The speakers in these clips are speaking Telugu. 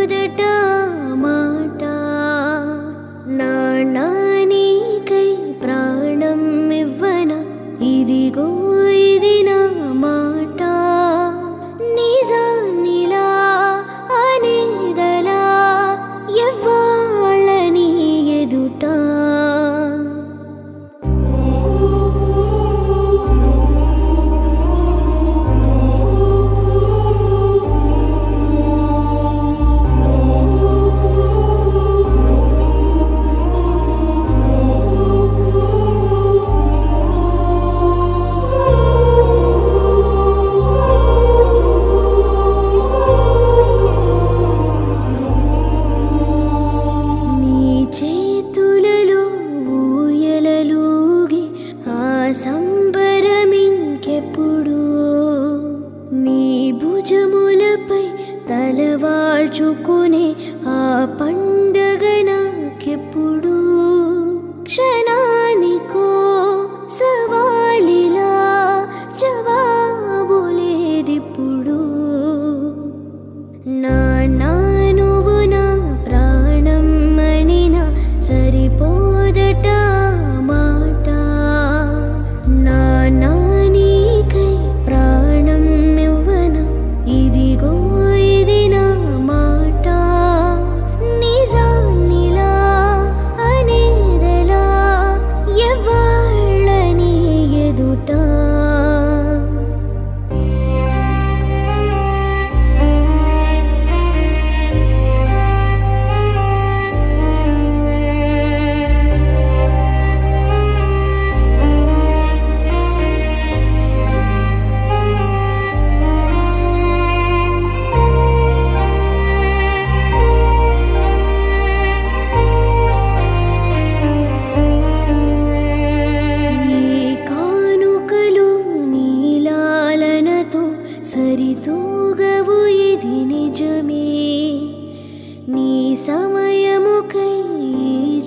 సరిపోదట మాట నాణానికై ప్రాణం ఇవ్వన ఇదిగో ఇది నా మాట నిజానిలా అనేదలా ఎవ్వాళ్ళని ఎదుట సంబరమింకెప్పుడు నీ భుజములపై తలవాల్చుకునే ఆ పండగ నాకెప్పుడు క్షణానికో సవాలిలా జవాబు లేదిప్పుడు నాన్నా నువ్వు నా ప్రాణం అనినా సరిపోదట మాట నాణానికై ప్రాణం ఇవ్వన ఇదిగో ఇది నా మాట నిజానిలా అనేదలా ఎవ్వాళ్ళని ఎదుట సరితూగవు ఇది నిజమే నీ సమయముకై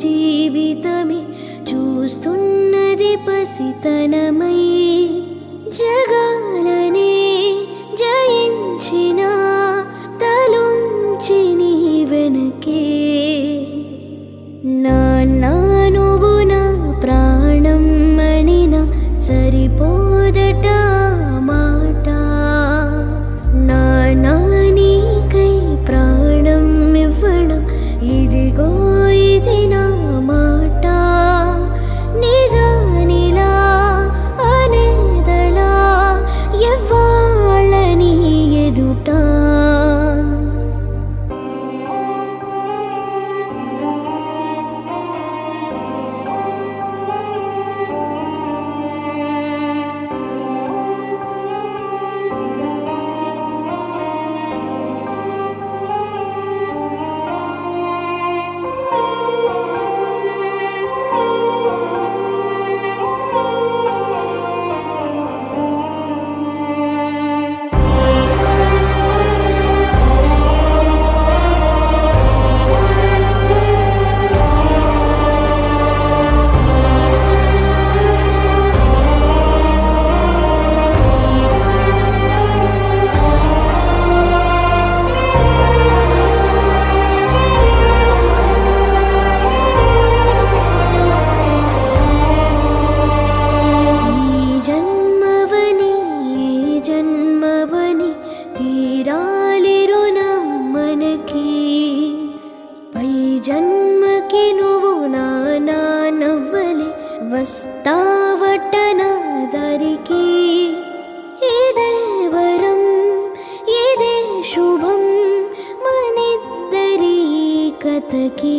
జీవితమే చూస్తున్నది పసితనమై జగాలనే జయించిన తలుంచి నీ వెనకే నాన్నా నువ్వు నా ప్రాణం అనినా సరిపోదట మాట నాణానికై ప్రాణం ఇవ్వన ఇదిగో ఇది నా మాట నిజానిలా అనేదలా ఎవ్వాళ్ళని ఎదుట తీరాలిరు మనకి పై జన్మకి నువ్వు నా నవ్వలి వస్తావట నా దారికి ఇదే వరం ఇదే శుభం మనిద్దరి కథకి